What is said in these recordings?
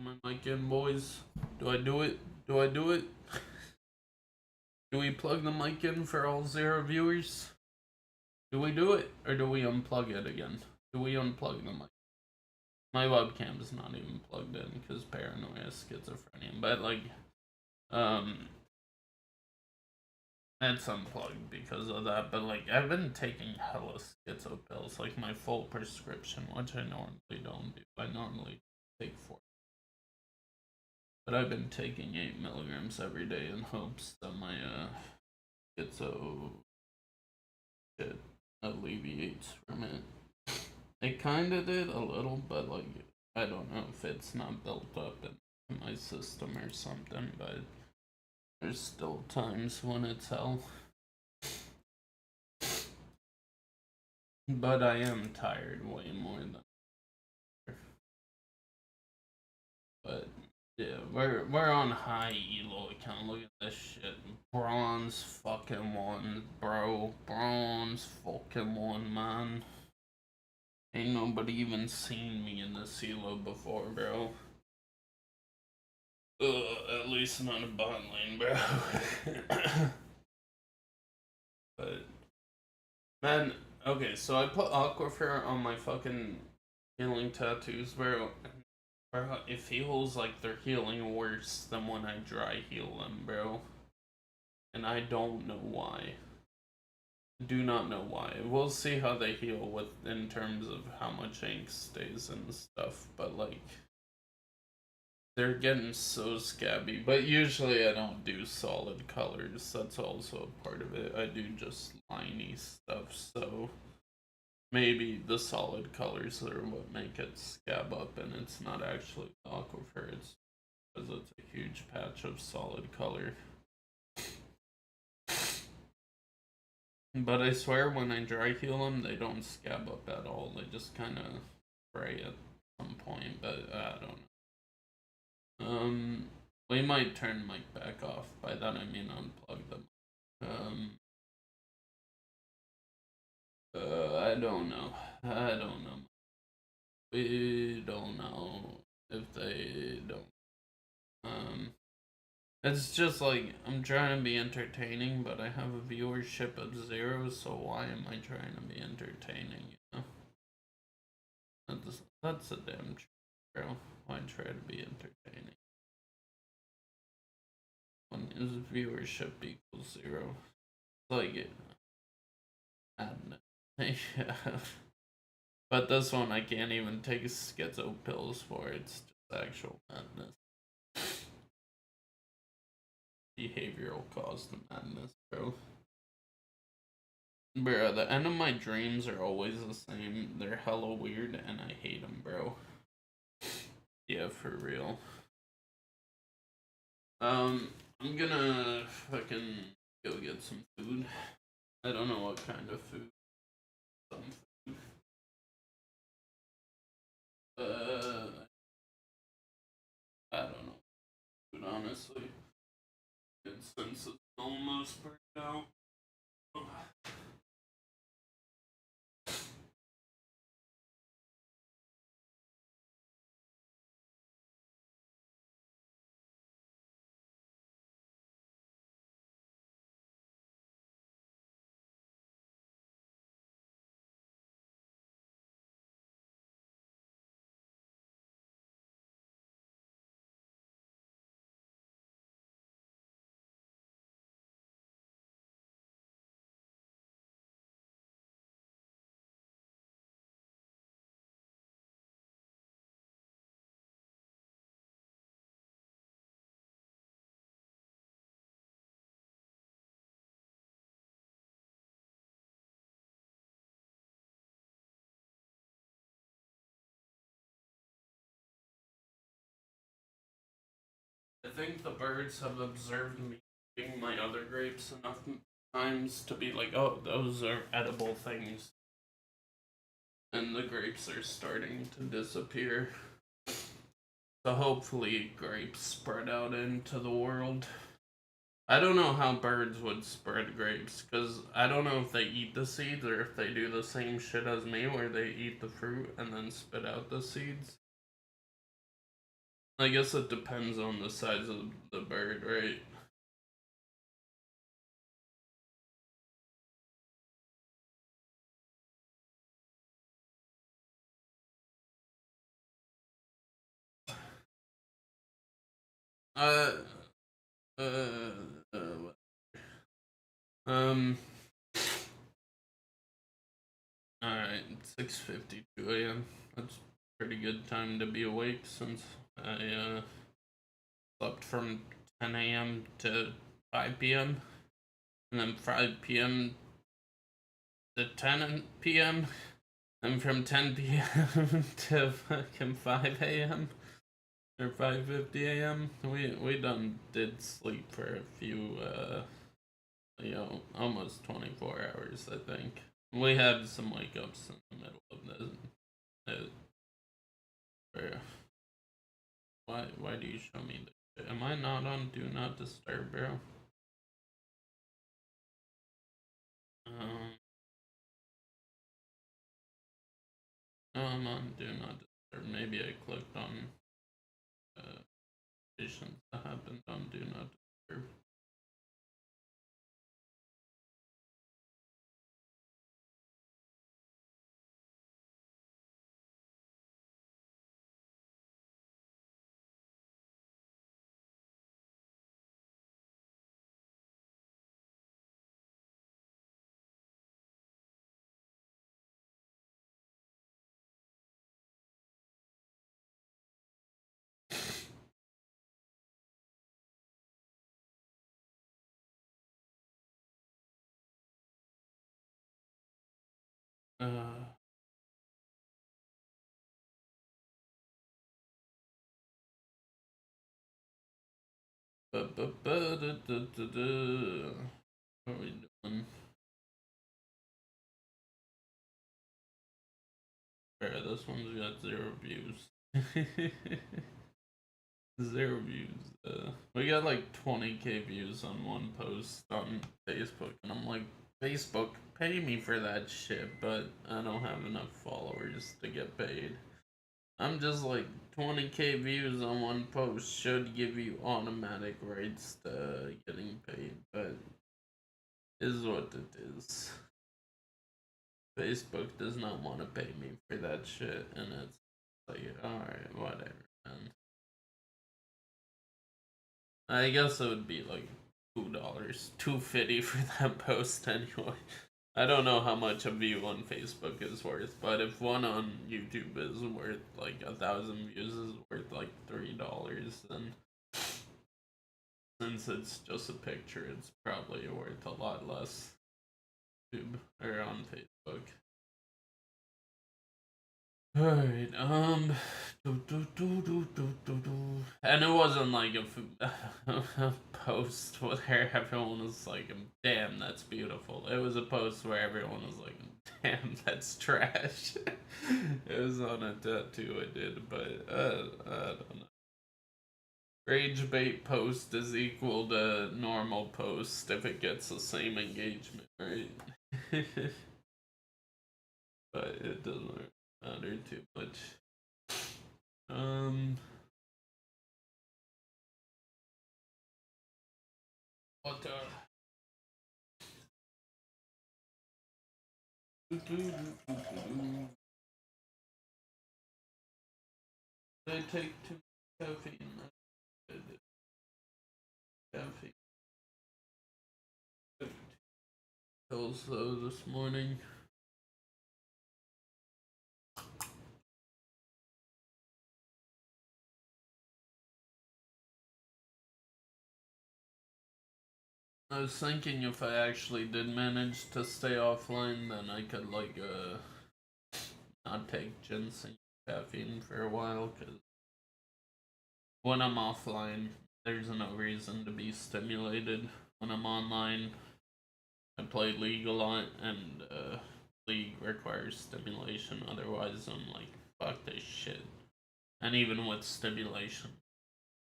my mic in, boys? Do I do it? Do I do it? Do we plug the mic in for all 0 viewers? Do we do it? Or do we unplug it again? Do we unplug the mic? My webcam is not even plugged in because paranoia, schizophrenia. But, like, it's unplugged because of that. But, like, I've been taking hella schizo pills. Like, my full prescription, which I normally don't do. I normally take 4. But I've been taking 8 milligrams every day in hopes that my schizo shit alleviates from it. It kinda did a little, but like I don't know if it's not built up in my system or something, but there's still times when it's hell. But I am tired way more than. But yeah, we're on high elo account. Look at this shit. Bronze fucking 1, bro. Bronze fucking 1, man. Ain't nobody even seen me in this elo before, bro. At least not a bot lane, bro. But man, okay, so I put Aquifer on my fucking healing tattoos, bro. It feels like they're healing worse than when I dry heal them, bro. And I don't know why. Do not know why. We'll see how they heal with in terms of how much ink stays and stuff, but like they're getting so scabby. But usually I don't do solid colors. That's also a part of it. I do just liney stuff, so maybe the solid colors are what make it scab up, and it's not actually the aquifer. It's because it's a huge patch of solid color. But I swear when I dry heal them, they don't scab up at all. They just kind of fray at some point, but I don't know. We might turn mic back off. By that I mean unplug them. I don't know. I don't know. We don't know if they don't. It's just like I'm trying to be entertaining, but I have a viewership of 0, so why am I trying to be entertaining? You know, that's a damn truth, bro. Why try to be entertaining when his viewership equals 0? Like it, madness. Yeah. But this one I can't even take schizo pills for. It's just actual madness. Behavioral cause to madness, bro. Bro, the end of my dreams are always the same. They're hella weird and I hate them, bro. Yeah, for real. I'm gonna fucking go get some food. I don't know what kind of food. Some food. I don't know. Food, honestly. Good sense it's almost burnt out. I think the birds have observed me eating my other grapes enough times to be like, oh, those are edible things. And the grapes are starting to disappear. So hopefully grapes spread out into the world. I don't know how birds would spread grapes, because I don't know if they eat the seeds or if they do the same shit as me where they eat the fruit and then spit out the seeds. I guess it depends on the size of the bird, right? Uh, uh, uh um, alright, 6:52 a.m. That's a pretty good time to be awake since I, slept from 10 a.m. to 5 p.m. and then 5 p.m. to 10 p.m. and from 10 p.m. to fucking 5 a.m. or 5:50 a.m. We done did sleep for a few almost 24 hours, I think. We had some wake ups in the middle of the why do you show me this? Am I not on do not disturb, bro? Um, no, I'm on do not disturb. Maybe I clicked on conditions that happened on do not disturb. Uh, what are we doing? Alright, this one's got 0 views. 0 views. We got like 20k views on one post on Facebook, and I'm like, Facebook, pay me for that shit, but I don't have enough followers to get paid. I'm just like, 20k views on one post should give you automatic rights to getting paid, but is what it is. Facebook does not want to pay me for that shit, and it's like, alright, whatever, man. I guess it would be like $2, $2.50 for that post anyway. I don't know how much a view on Facebook is worth, but if one on YouTube is worth like 1,000 views is worth like $3, then since it's just a picture, it's probably worth a lot less. YouTube or on Facebook. Alright, and it wasn't like a post where everyone was like, damn, that's beautiful. It was a post where everyone was like, damn, that's trash. It was on a tattoo I did, but I don't know. Rage bait post is equal to normal post if it gets the same engagement, right? But it doesn't matter too much. Um, what I take too much caffeine? Caffeine pills though this morning. I was thinking if I actually did manage to stay offline, then I could like not take ginseng caffeine for a while, because when I'm offline, there's no reason to be stimulated. When I'm online, I play League a lot, and League requires stimulation. Otherwise, I'm like, fuck this shit. And even with stimulation,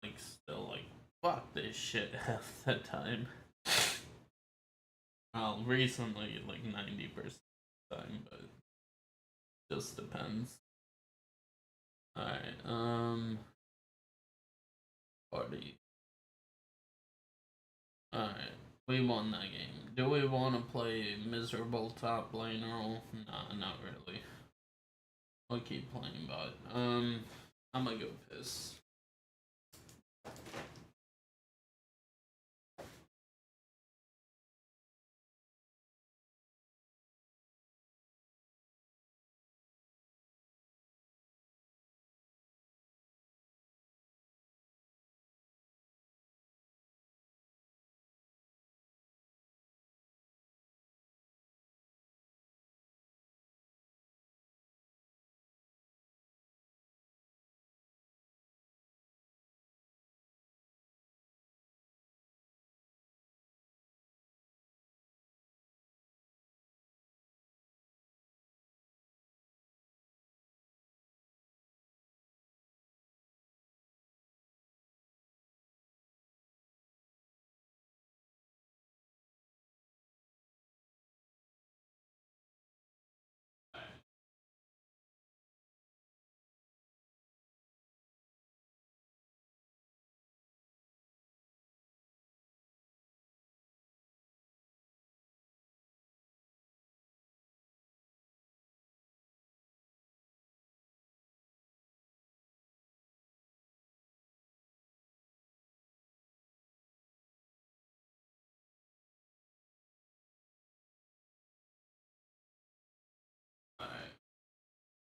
like, still like, fuck this shit half the time. Well, recently, like 90% of the time, but just depends. Alright, Party. Alright, we won that game. Do we want to play miserable top lane role? Nah, not really. We'll keep playing bot. I'm gonna go piss.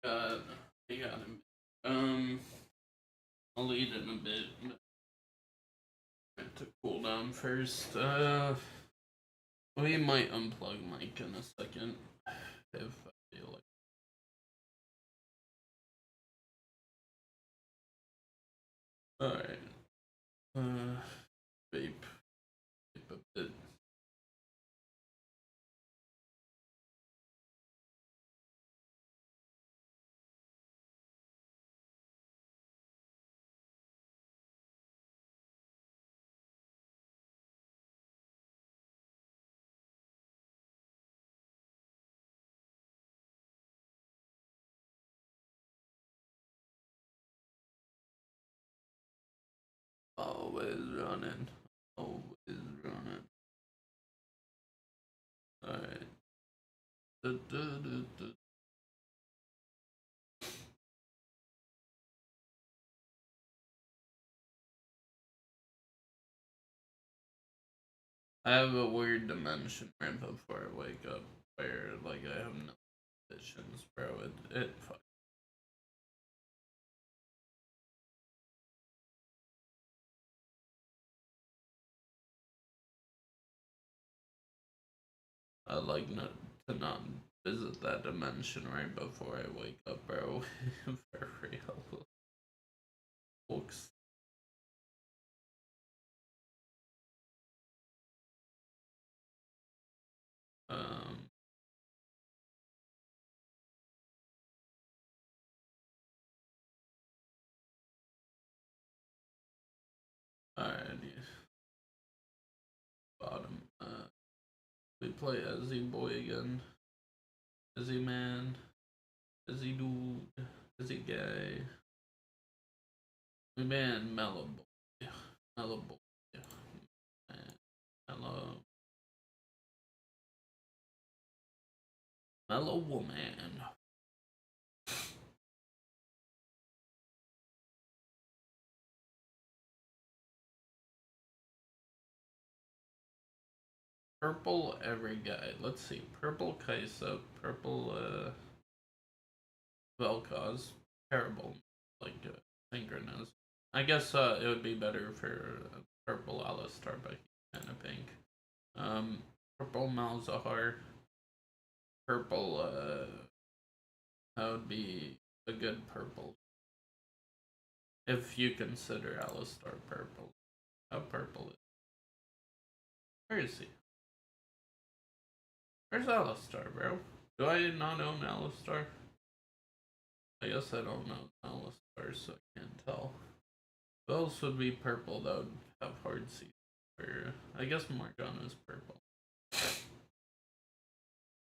Alright. We got him. I'll lead in a bit. To cool down first. We might unplug Mike in a second if I feel like. Alright. Vape. Vape a bit. Always running. Always running. Alright. I have a weird dimension right before I wake up where like I have no visions, bro. It fuck. I like to not visit that dimension right before I wake up, bro. For real. Folks. Um Alrighty. Bottom. We play Ezzy boy again. Ezzy man. Ezzy dude. Ezzy guy. We ban Mellow boy. Mellow boy. Man. Mellow. Mellow woman. Purple every guy. Let's see. Purple Kaisa. Purple Vel'Koz. Terrible. Like synchronous. I guess it would be better for purple Alistar, but he's kind of pink. Purple Malzahar. Purple that would be a good purple. If you consider Alistar purple. How purple is. Where is he? Where's Alistar, bro? Do I not own Alistar? I guess I don't know Alistar, so I can't tell. Who else would be purple that would have hard seats? I guess Morgana's purple.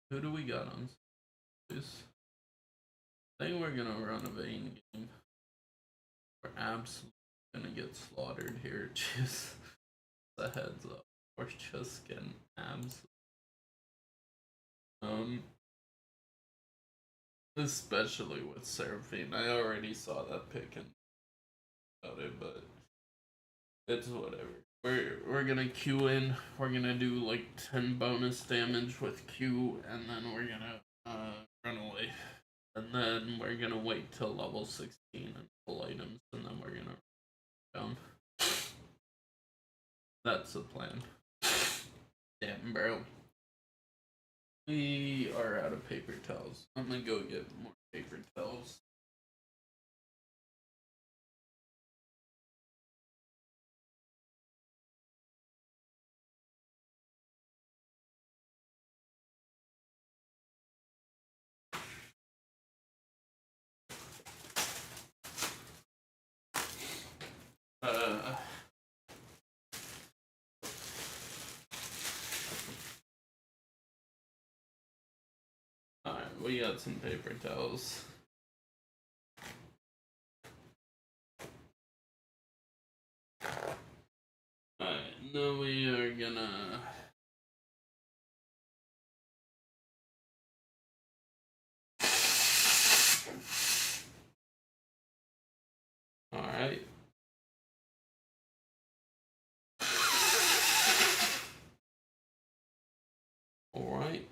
Who do we got on this? I think we're gonna run a Vayne game. We're absolutely gonna get slaughtered here. Just a heads up. We're just getting abs. Especially with Seraphine. I already saw that pick and about it, but it's whatever. We're gonna Q in. We're gonna do like 10 bonus damage with Q, and then we're gonna run away. And then we're gonna wait till level 16 and pull items, and then we're gonna run down. That's the plan. Damn, bro. We are out of paper towels. I'm gonna go get more paper towels. Alright, we got some paper towels. Alright, now we are gonna... Alright. Alright.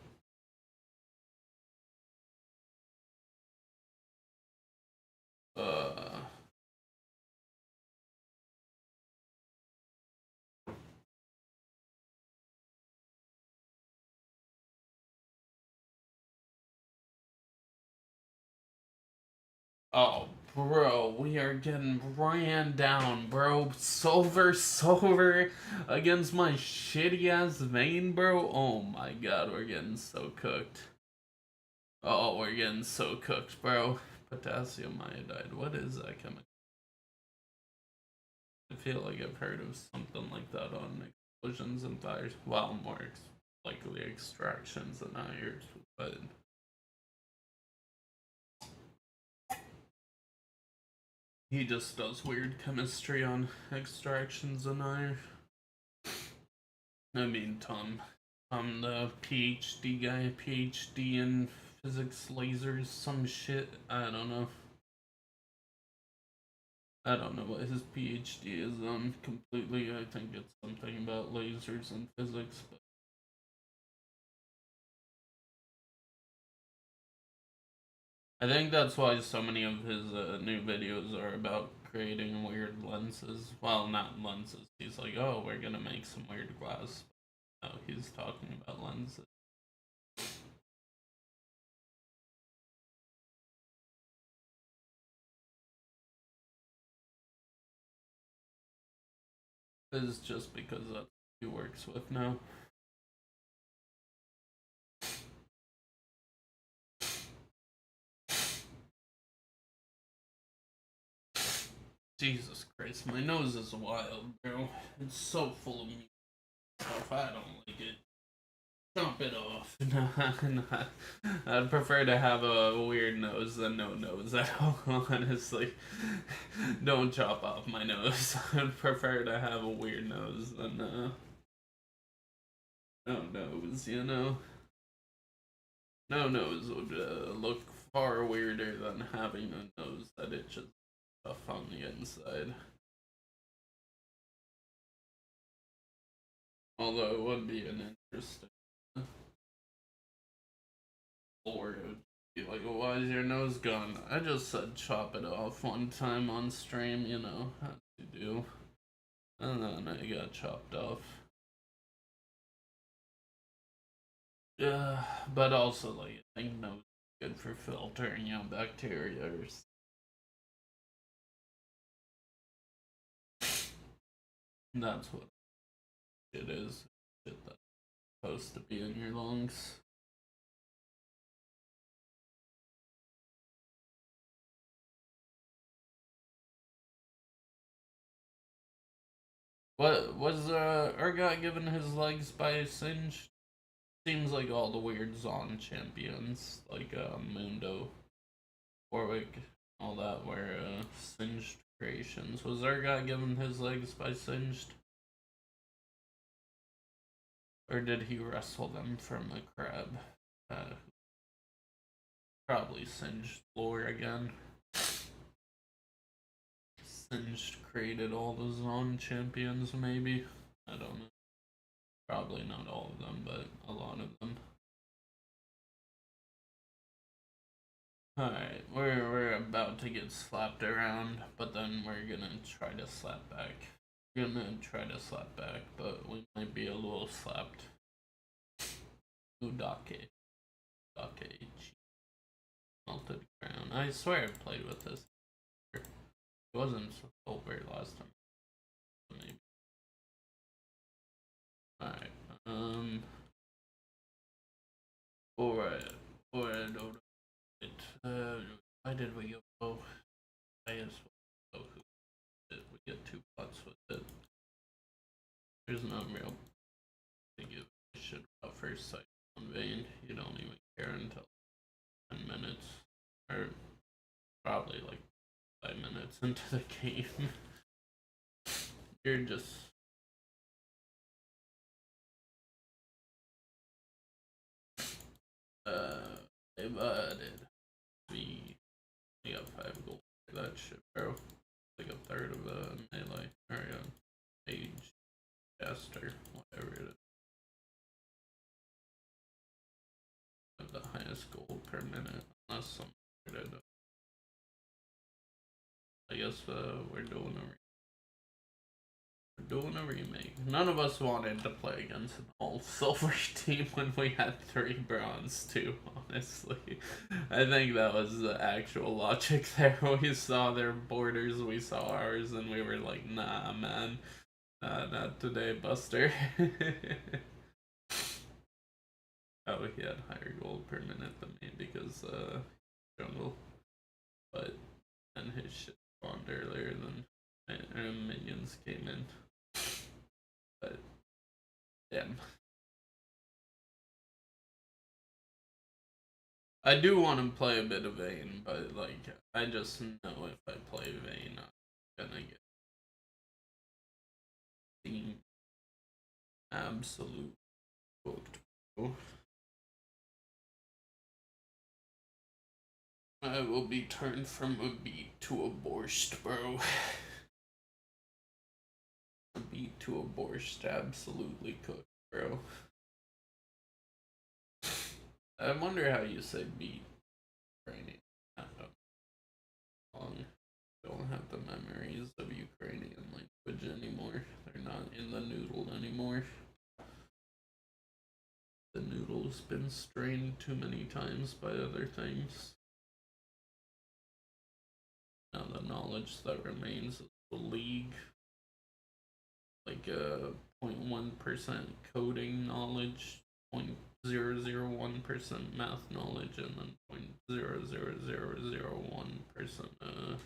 Oh, bro, we are getting ran down, bro. Silver against my shitty ass vein, bro. Oh my god, we're getting so cooked. Oh, we're getting so cooked, bro. Potassium iodide. What is that chemical? I feel like I've heard of something like that on explosions and fires. Well, more likely extractions than ours, but. He just does weird chemistry on extractions and iron. I mean, Tom, the PhD guy, PhD in physics, lasers, some shit. I don't know. I don't know what his PhD is on completely. I think it's something about lasers and physics, but. I think that's why so many of his new videos are about creating weird lenses. Well, not lenses. He's like, oh, we're gonna make some weird glass. No, he's talking about lenses. Is just because that's what he works with now. Jesus Christ, my nose is wild, bro. It's so full of stuff. I don't like it. Chop it off. I'd prefer to have a weird nose than no nose at all, honestly. Don't chop off my nose. I'd prefer to have a weird nose than no nose, you know? No nose would look far weirder than having a nose that itches stuff on the inside. Although it would be an interesting lore. It would be like, well, why is your nose gone? I just said chop it off one time on stream, you know, as you do. And then I got chopped off. Yeah, but also, like, I think nose is good for filtering out bacteria or that's what it is. Shit that's supposed to be in your lungs. What was Urgot given his legs by Singe? Seems like all the weird Zon champions, like Mundo, Warwick, all that, were Singed creations. Was our guy given his legs by Singed? Or did he wrestle them from a crab? Probably Singed lore again. Singed created all the Zon champions, maybe? I don't know. Probably not all of them, but a lot of them. Alright, we're about to get slapped around, but then we're gonna try to slap back. We're gonna try to slap back, but we might be a little slapped. Udake. Udake. Melted crown. I swear I played with this. It wasn't over last time. Maybe. Alright, alright, why did we go? Oh, I guess we get 2 pots with it. There's no real to give a shit about first sight on Vayne. You don't even care until 10 minutes. Or probably like 5 minutes into the game. You're just divided. We got 5 gold for that shit, bro. Like a third of a melee or a mage caster, whatever it is. Have the highest gold per minute, unless some did. I guess we're doing a remake. None of us wanted to play against an all silver team when we had 3 bronze too, honestly. I think that was the actual logic there. We saw their borders, we saw ours, and we were like, nah, man. Not today, Buster. Oh, he had higher gold per minute than me because, jungle. But then his shit spawned earlier than minions came in. But, damn. I do want to play a bit of Vayne, but, like, I just know if I play Vayne, I'm gonna get team absolute booked, bro. I will be turned from a beat to a borscht, bro. A beat to a borscht, absolutely cooked, bro. I wonder how you say beat, Ukrainian. I don't have the memories of Ukrainian language anymore. They're not in the noodle anymore. The noodle's been strained too many times by other things. Now the knowledge that remains is the league. Like 0.1% coding knowledge, 0.001% math knowledge, and then 0.00001%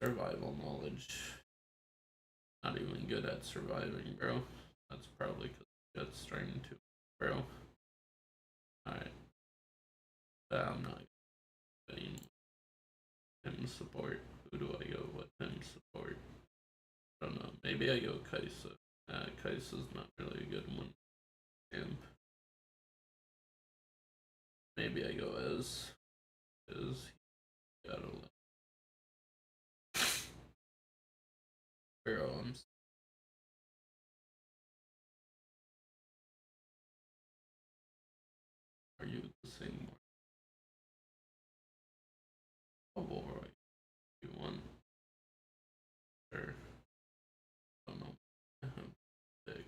survival knowledge. Not even good at surviving, bro. That's probably because I got strained too, bro. Alright. I'm not getting him support. Who do I go with him support? I don't know. Maybe I go Kaisa. Kaisa's not really a good one. Damn. Maybe I go as gotta let. Bro, are you the same one? Oh boy, you want? Sure. I don't know. Big.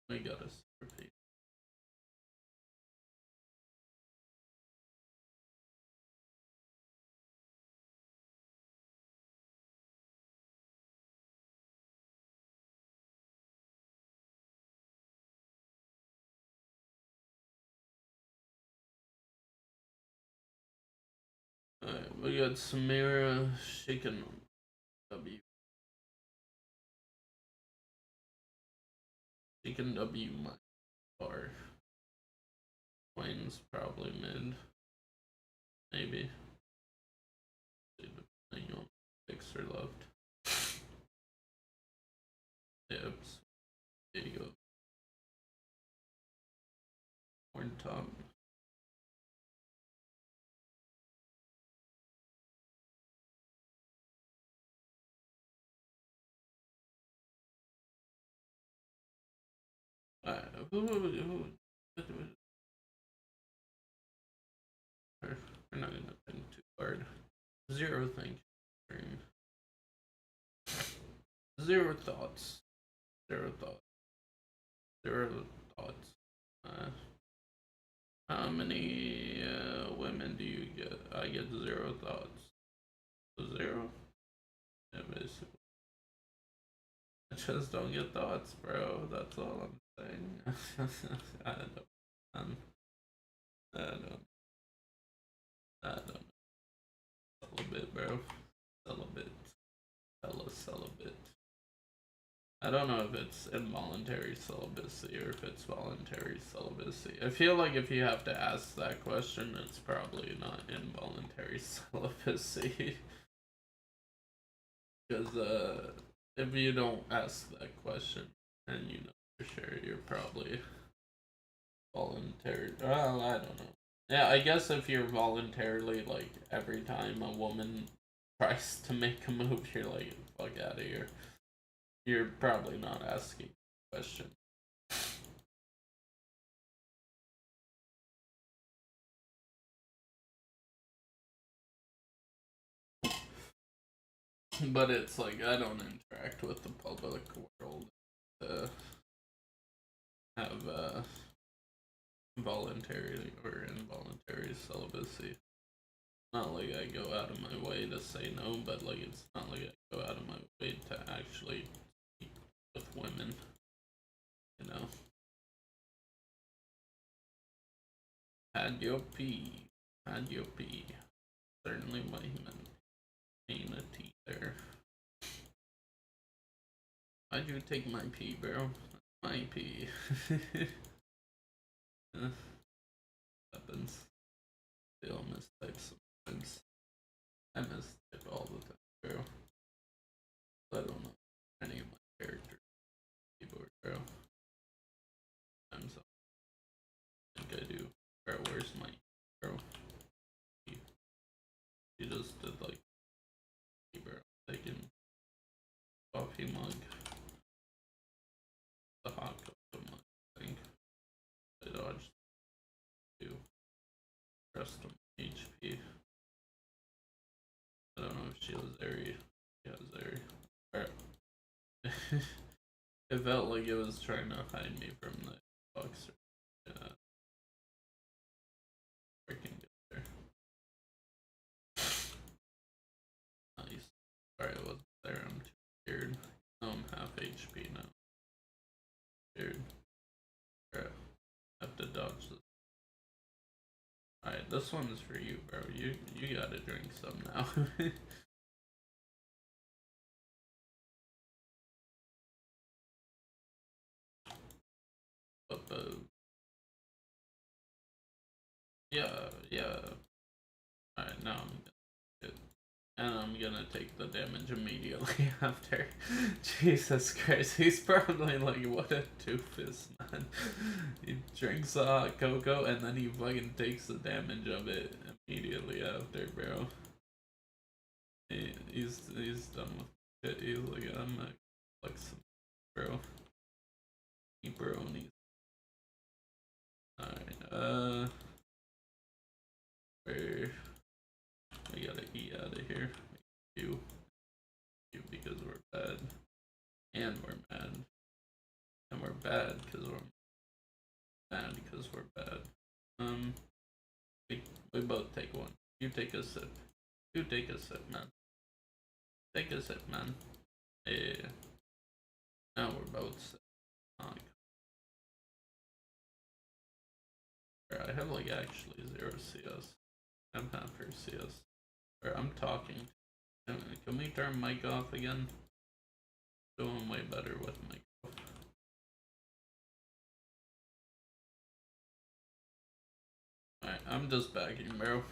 We got a repeat. Alright, we got Samira shaking W. Shaking W my bar. Wayne's probably mid. maybe. Depending on picks or left. Yep. There you go. Corn top. Alright, we're not gonna think too hard. Zero thinking. Zero thoughts. Zero thoughts. Zero thoughts. How many women do you get? I get zero thoughts. Zero? Yeah, basically. I just don't get thoughts, bro. That's all I'm saying. I don't know. I don't. I don't. Celibate, bro. Celibate. Hella celibate. I don't know if it's involuntary celibacy or if it's voluntary celibacy. I feel like if you have to ask that question, it's probably not involuntary celibacy. Because if you don't ask that question and you know for sure, you're probably voluntary. Well, I don't know. Yeah, I guess if you're voluntarily, like, every time a woman tries to make a move, you're like, fuck out of here. You're probably not asking the question. But it's like, I don't interact with the public world to have voluntary or involuntary celibacy. Not like I go out of my way to say no, but like it's not like I go out of my way to actually speak with women, you know. Had your pee, had your pee. Certainly my humanity there. Why'd you take my pee, bro? My pee. Happens. They all mistype sometimes. I mistype all the time, bro. I don't know any of my characters keyboard, bro. I'm so I think I do. Bro, where's my bro? He just did like bro taking coffee mug. The hot coffee mug, I think. I dodged two. Rest of HP. I don't know if she was Zeri. Yeah, Zeri. Alright. It felt like it was trying to hide me from the boxer. Yeah. I can get there. Nice. Sorry I wasn't there, I'm too scared. I'm half HP now. Scared. Alright. I have to dodge this. Alright, this one's for you, bro. You gotta drink some now. But yeah. Alright, now I'm gonna get, and I'm gonna take the damage immediately after. Jesus Christ, he's probably like, what a doofus, man. He drinks the hot cocoa and then he fucking takes the damage of it immediately after, bro. He's done with it. He's like, I'm gonna flex some, bro. He bronies. Alright, where we gotta eat out of here. You because we're bad. And we're mad. And we're bad because we're mad because we're bad. We both take one. You take a sip. You take a sip, man. Take a sip, man. Yeah. Now we're both sick. I have like actually 0 CS. I'm half for CS. I'm talking. Can we turn mic off again? Doing way better with mic off. Alright, I'm just backing, bro.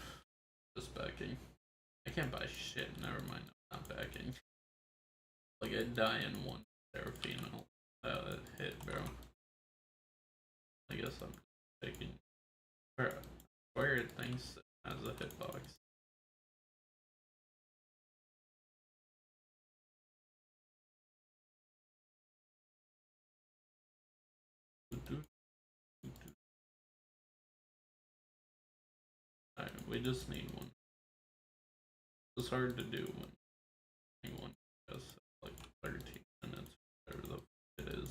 Just backing. I can't buy shit. Never mind. I'm not backing. Like I die in one Serafino. That hit, bro. I guess I'm taking. Bro, where it thinks it has a hitbox. Alright, we just need one. It's hard to do when anyone has like 13 minutes, whatever the it is.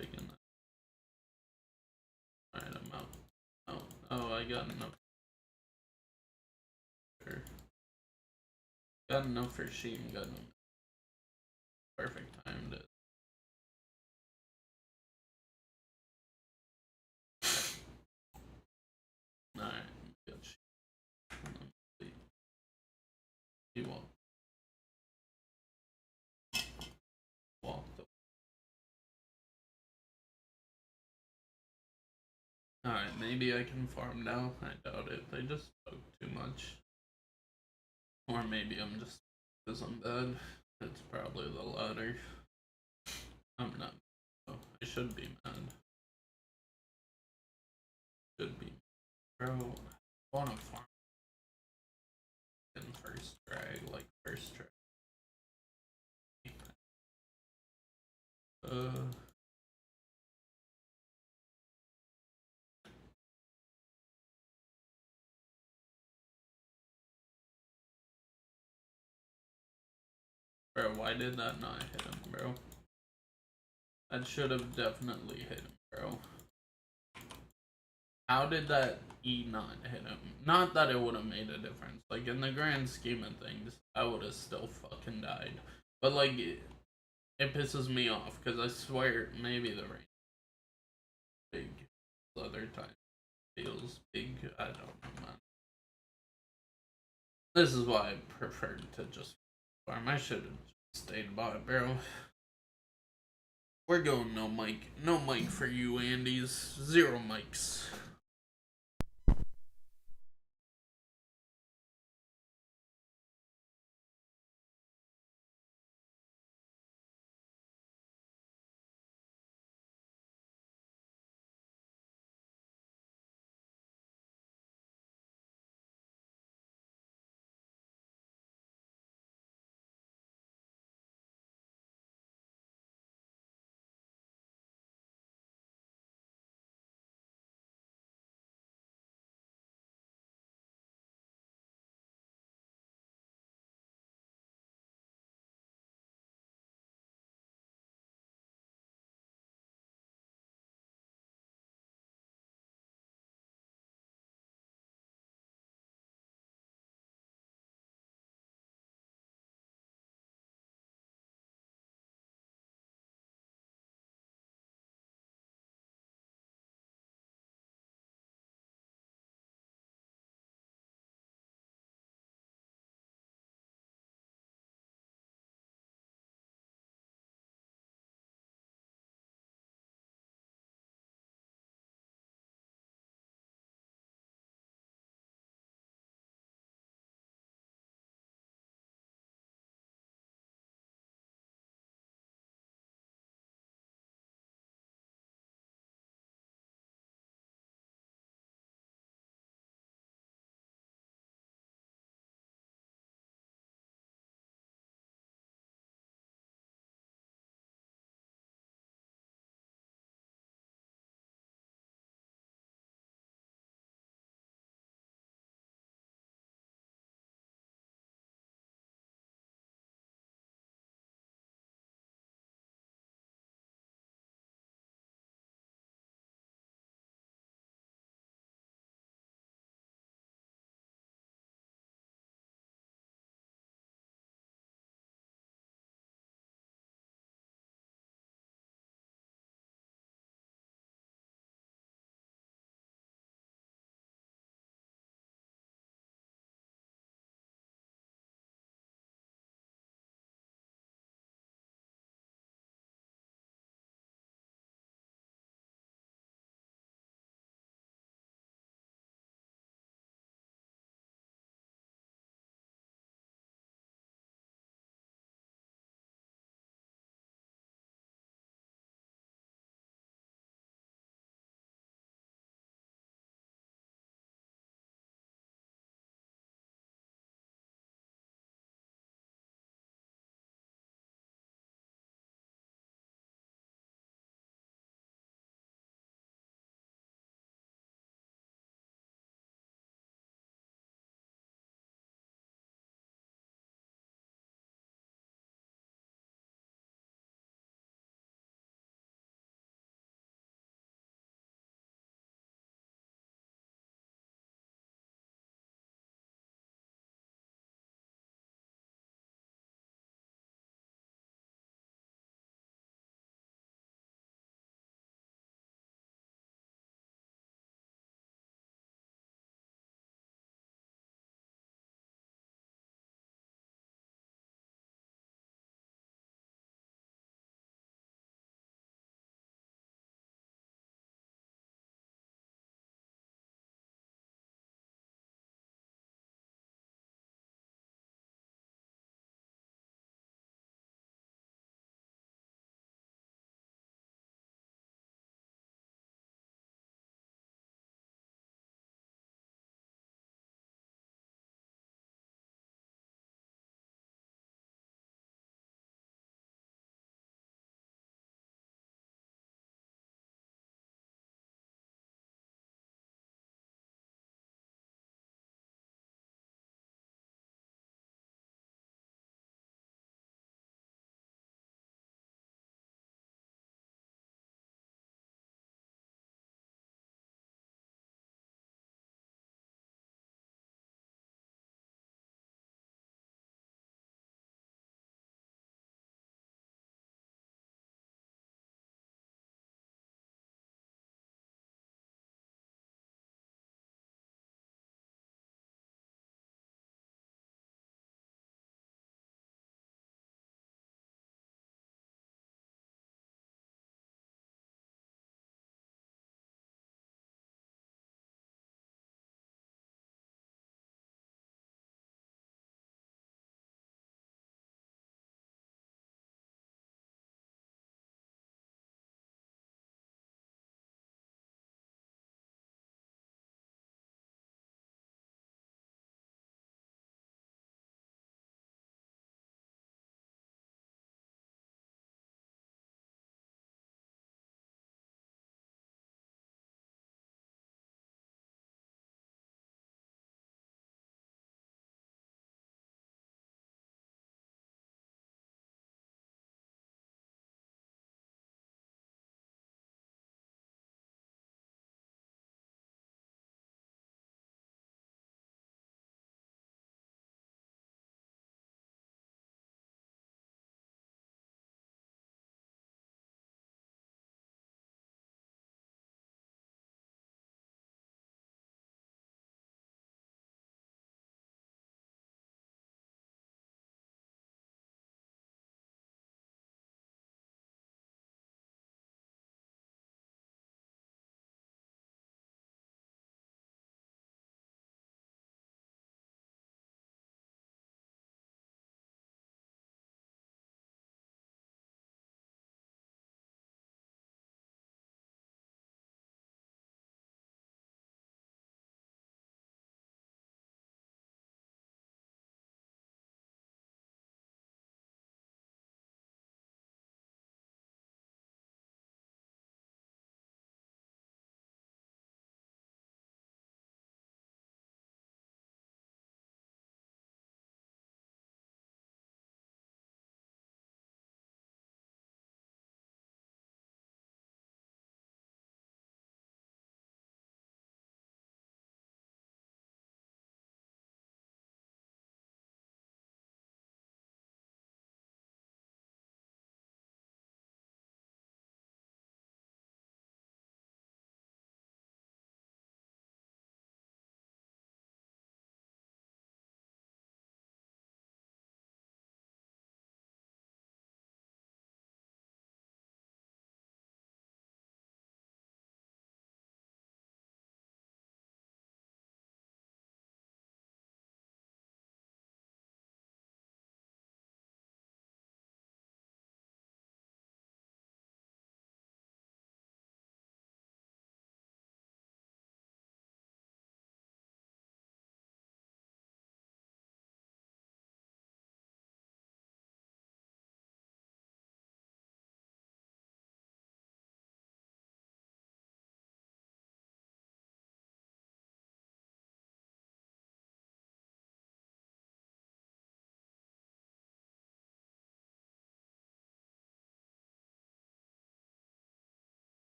Taking that. Alright, I'm out. Oh, I got enough. Got enough for Sheen, got enough. Perfect timed it. Alright, got Sheen. He won't walk the. Alright, maybe I can farm now. I doubt it. They just spoke too much. Or maybe I'm just because I'm bad. It's probably the latter. I'm not. Oh, I should be mad. Should be. Bro, I wanna farm in first drag, like first drag. Bro, why did that not hit him, bro? That should have definitely hit him, bro. How did that E not hit him? Not that it would have made a difference. Like, in the grand scheme of things, I would have still fucking died. But, like, it pisses me off, because I swear, maybe the range big. Other time feels big. I don't know, man. This is why I preferred to just farm. I should have stayed by, bro. We're going no mic. No mic for you, Andes. 0 mics.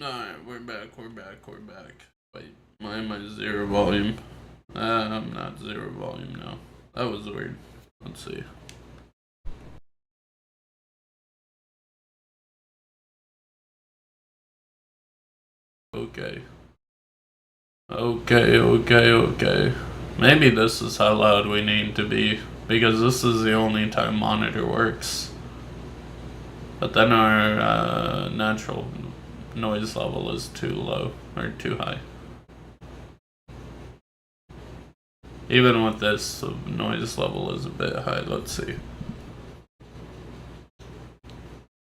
Alright, we're back. Wait, why am I zero volume? I'm not zero volume now. That was weird. Let's see. Okay. Okay. Maybe this is how loud we need to be, because this is the only time monitor works. But then our natural noise level is too low, or too high. Even with this, the noise level is a bit high. Let's see.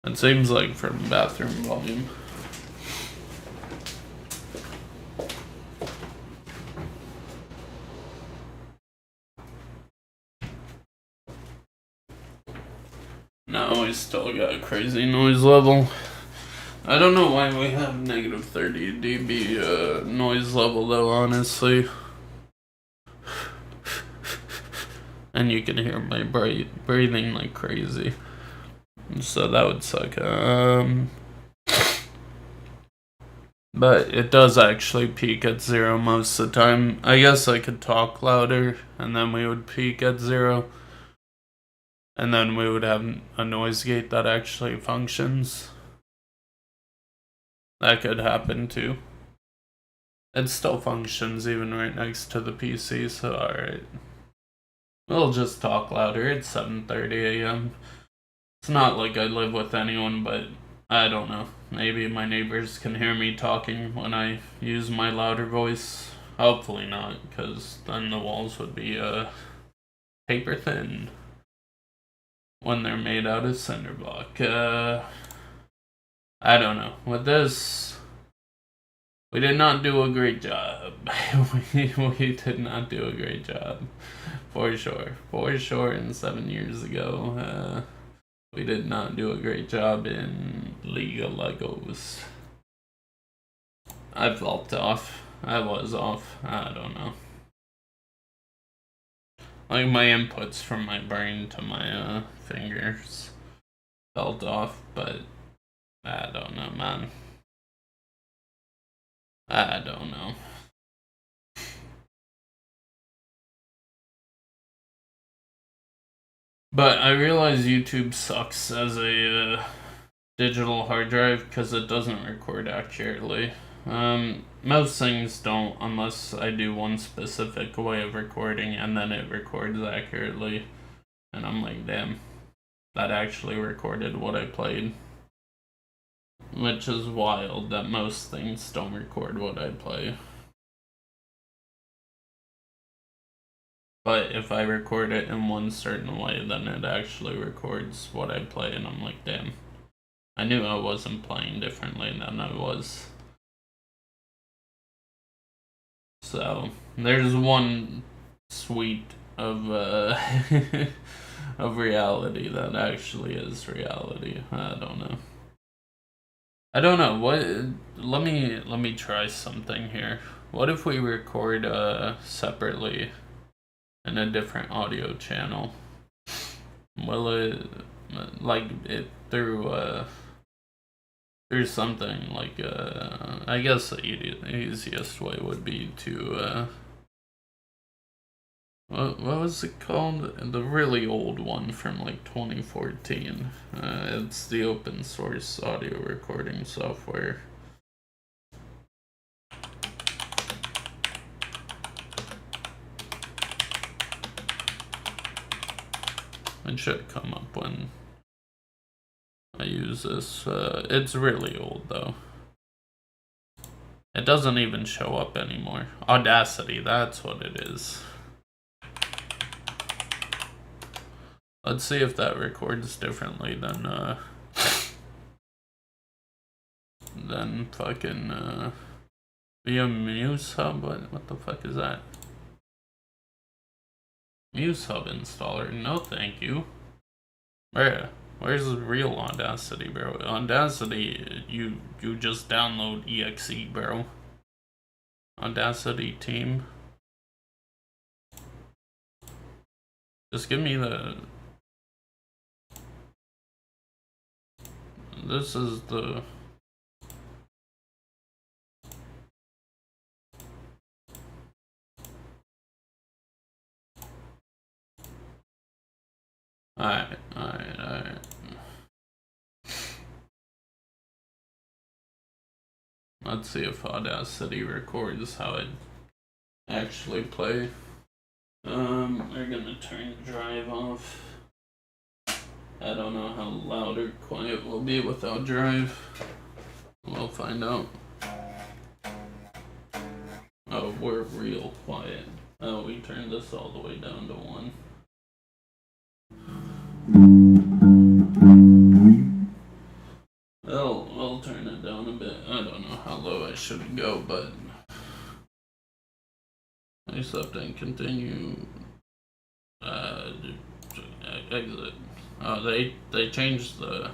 It seems like from bathroom volume. No, we still got a crazy noise level. I don't know why we have negative 30 dB noise level though, honestly. And you can hear my breathing like crazy. So that would suck. But it does actually peak at 0 most of the time. I guess I could talk louder and then we would peak at 0. And then we would have a noise gate that actually functions. That could happen too. It still functions even right next to the PC, so alright. We'll just talk louder. It's 7:30 a.m. It's not like I live with anyone, but I don't know. Maybe my neighbors can hear me talking when I use my louder voice. Hopefully not, because then the walls would be paper thin when they're made out of cinder block. I don't know. With this, we did not do a great job. we did not do a great job. For sure, and 7 years ago, we did not do a great job in League of Legos. I felt off. I was off. I don't know. Like my inputs from my brain to my fingers felt off, but I don't know, man. I don't know. But I realize YouTube sucks as a digital hard drive because it doesn't record accurately. Most things don't unless I do one specific way of recording and then it records accurately. And I'm like, damn, that actually recorded what I played. Which is wild that most things don't record what I play. But if I record it in one certain way, then it actually records what I play, and I'm like, damn. I knew I wasn't playing differently than I was. So, there's one suite of of reality that actually is reality. I don't know. What? Let me try something here. What if we record separately in a different audio channel? Will it like it through something like I guess the easiest way would be to what was it called? The really old one from like 2014. It's the open source audio recording software. It should come up when I use this. It's really old though. It doesn't even show up anymore. Audacity, that's what it is. Let's see if that records differently than fucking via Muse Hub. What the fuck is that? Muse Hub installer. No, thank you. Where's the real Audacity, bro? Audacity, you just download exe, bro. Audacity team. Just give me the. This is the Alright. Let's see if Audacity records how it actually play. We're gonna turn Drive off. I don't know how loud or quiet we'll be without Drive. We'll find out. Oh, we're real quiet. Oh, we turned this all the way down to 1. I'll turn it down a bit. I don't know how low I should go, but accept and continue. Exit. Oh, they changed the.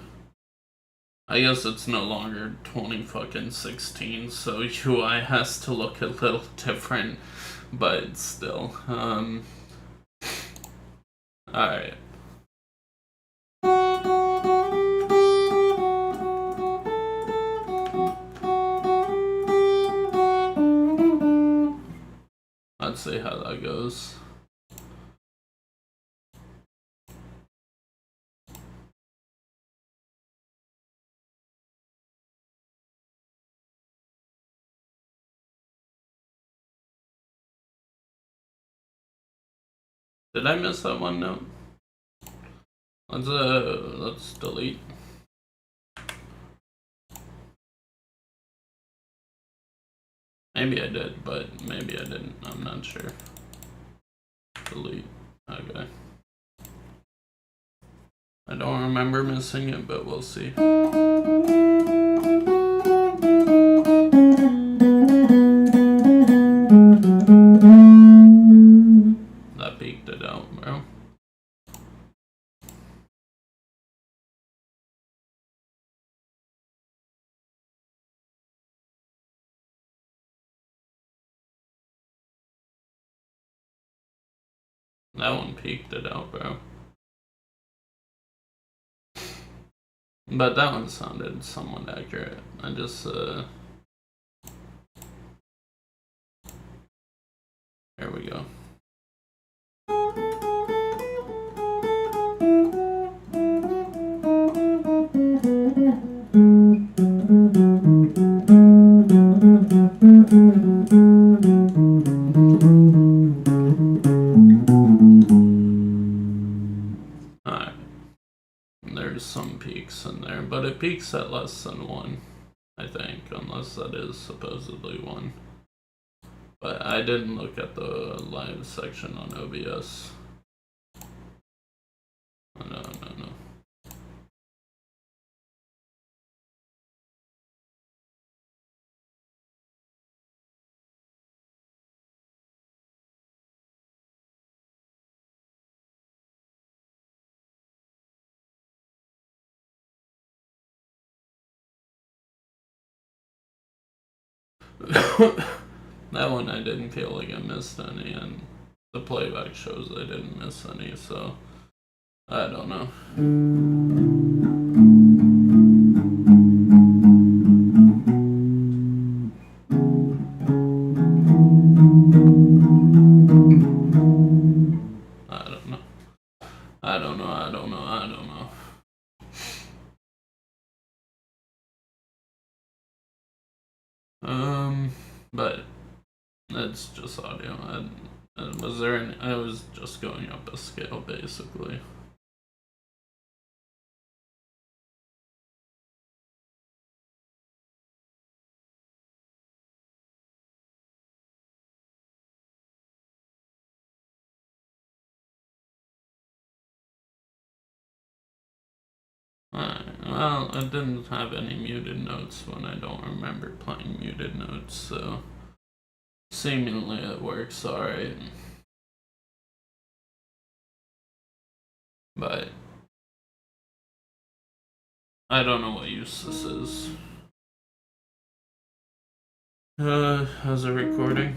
I guess it's no longer 2016, so UI has to look a little different, but still. Alright. Let's see how that goes. Did I miss that one note? Let's delete. Maybe I did, but maybe I didn't. I'm not sure. Delete. Okay. I don't remember missing it, but we'll see. That peaked it out, bro. That one peaked it out, bro. But that one sounded somewhat accurate. I just, here we go. Alright. There's some peaks in there, but it peaks at less than 1, I think, unless that is supposedly 1. But I didn't look at the live section on OBS. No. That one I didn't feel like I missed any, and the playback shows I didn't miss any, so I don't know. I don't know. But that's just audio. I was just going up a scale, basically. Well, I didn't have any muted notes when I don't remember playing muted notes, so seemingly it works alright. But I don't know what use this is. How's it recording?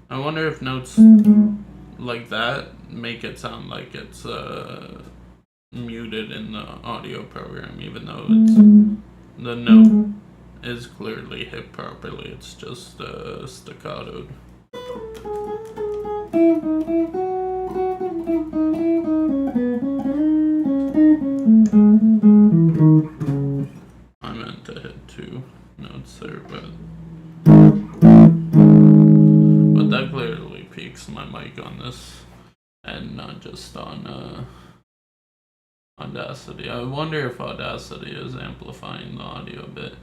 I wonder if notes like that make it sound like it's muted in the audio program, even though it's the note is clearly hit properly. It's just staccatoed. I meant to hit 2 notes there, but that clearly peaks my mic on this, and not just on Audacity. I wonder if Audacity is amplifying the audio a bit.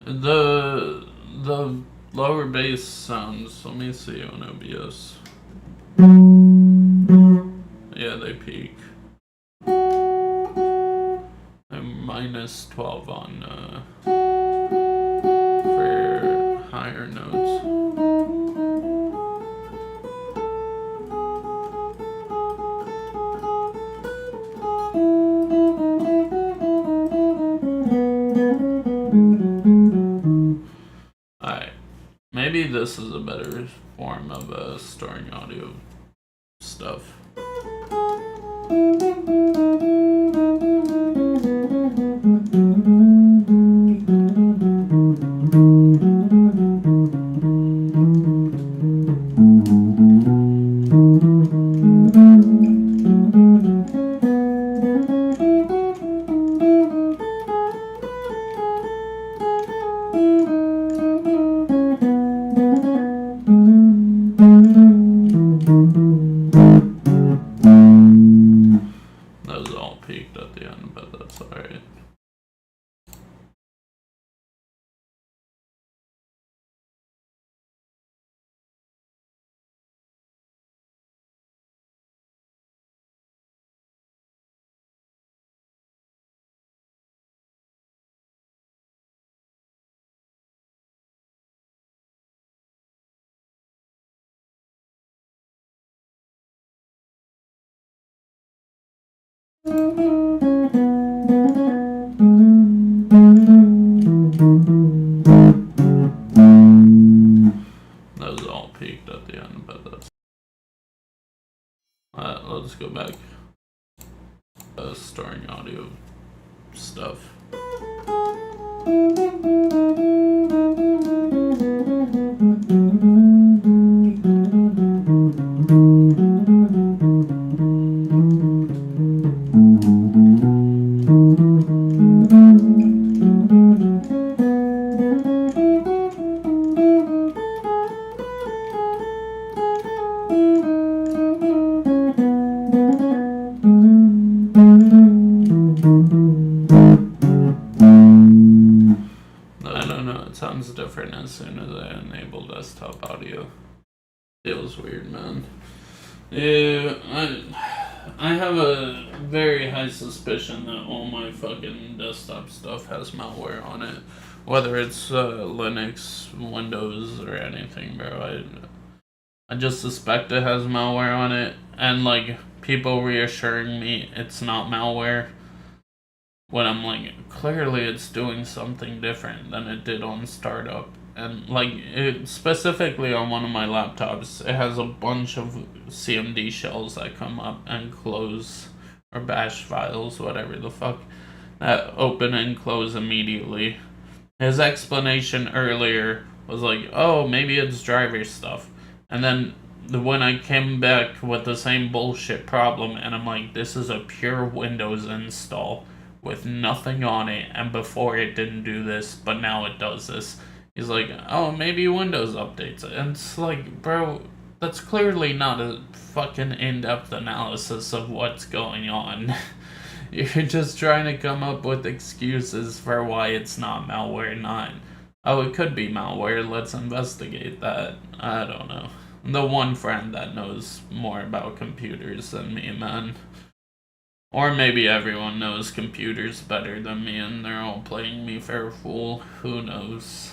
The lower bass sounds. Let me see on OBS. Yeah, they peak. I'm minus 12 on for higher notes. Alright, maybe this is a better form of storing audio stuff. Those all peaked at the end, but that's alright. Those all peaked at the end, but that's let's go back. Storing audio stuff. I don't know, it sounds different as soon as I enable desktop audio. Feels weird, man. Yeah, I have a very high suspicion that all my fucking desktop stuff has malware on it. Whether it's Linux, Windows, or anything, bro. I just suspect it has malware on it, and like people reassuring me it's not malware when I'm like, clearly it's doing something different than it did on startup. And like, it specifically on one of my laptops, it has a bunch of CMD shells that come up and close, or bash files, whatever the fuck, that open and close immediately. His explanation earlier was like, oh, maybe it's driver stuff. And then when I came back with the same bullshit problem, and I'm like, this is a pure Windows install with nothing on it, and before it didn't do this, but now it does this. He's like, oh, maybe Windows updates it. And it's like, bro, that's clearly not a fucking in-depth analysis of what's going on. You're just trying to come up with excuses for why it's not malware, not, oh, it could be malware, let's investigate that. I don't know. The one friend that knows more about computers than me, man. Or maybe everyone knows computers better than me and they're all playing me for a fool. Who knows?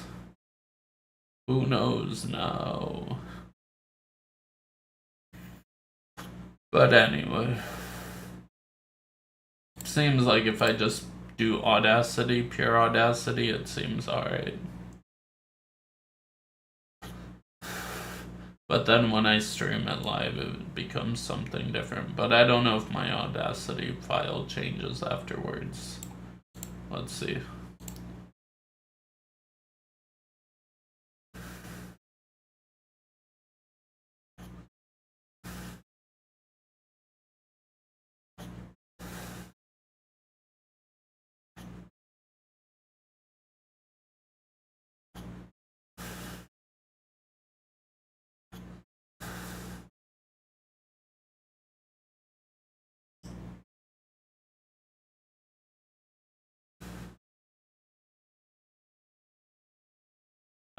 Who knows now? But anyway. Seems like if I just do Audacity, pure Audacity, it seems alright. But then when I stream it live, it becomes something different. But I don't know if my Audacity file changes afterwards. Let's see.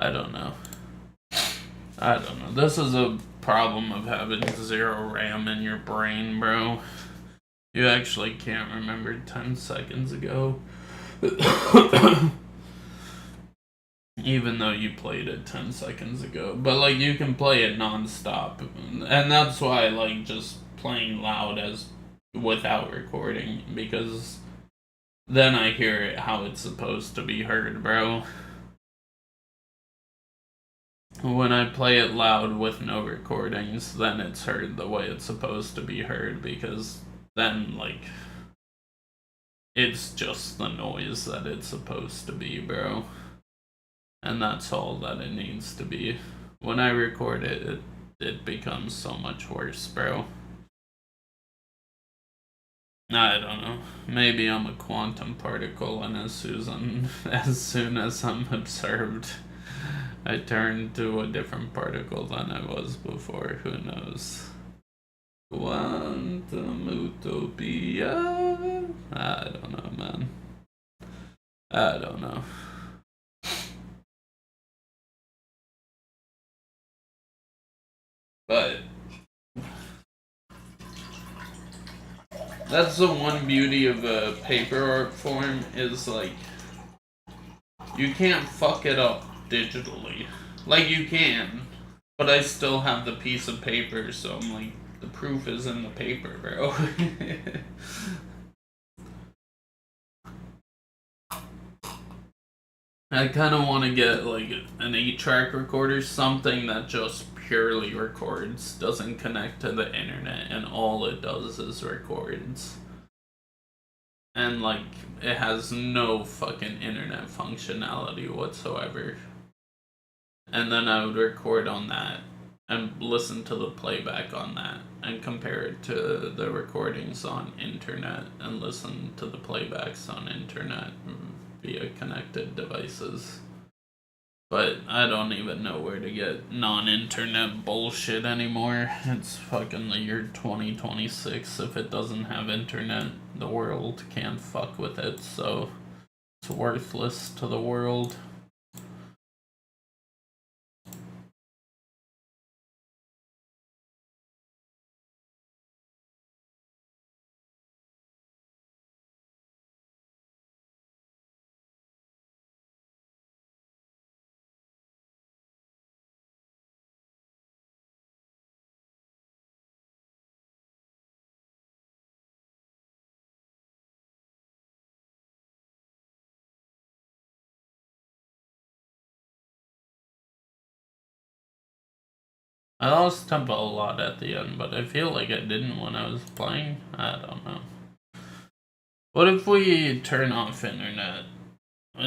I don't know. I don't know. This is a problem of having 0 RAM in your brain, bro. You actually can't remember 10 seconds ago. Even though you played it 10 seconds ago. But, like, you can play it non-stop. And that's why I like just playing loud as without recording. Because then I hear it how it's supposed to be heard, bro. When I play it loud with no recordings, then it's heard the way it's supposed to be heard. Because then, like, it's just the noise that it's supposed to be, bro. And that's all that it needs to be. When I record it, it becomes so much worse, bro. I don't know. Maybe I'm a quantum particle, and as soon as I'm observed, I turn to a different particle than I was before. Who knows? Quantum utopia? I don't know, man. I don't know. But that's the one beauty of a paper art form, is like you can't fuck it up digitally. Like, you can, but I still have the piece of paper, so I'm like, the proof is in the paper, bro. I kind of want to get like an 8-track recorder, something that just purely records, doesn't connect to the internet, and all it does is records. And like, it has no fucking internet functionality whatsoever. And then I would record on that and listen to the playback on that and compare it to the recordings on internet and listen to the playbacks on internet via connected devices. But I don't even know where to get non-internet bullshit anymore. It's fucking the year 2026. If it doesn't have internet, the world can't fuck with it, so it's worthless to the world. I lost tempo a lot at the end, but I feel like I didn't when I was playing. I don't know. What if we turn off internet?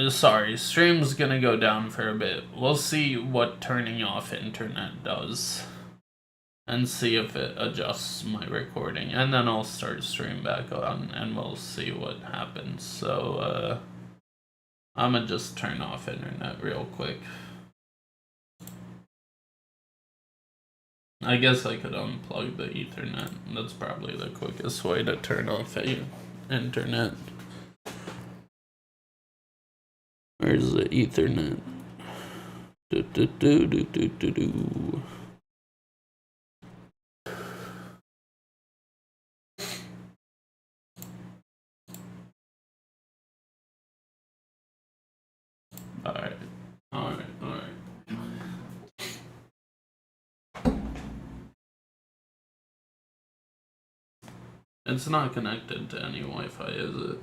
Sorry, stream's gonna go down for a bit. We'll see what turning off internet does. And see if it adjusts my recording. And then I'll start stream back on and we'll see what happens. So, I'm gonna just turn off internet real quick. I guess I could unplug the Ethernet. That's probably the quickest way to turn off internet. Where's the Ethernet? Do. Alright. It's not connected to any Wi-Fi, is it?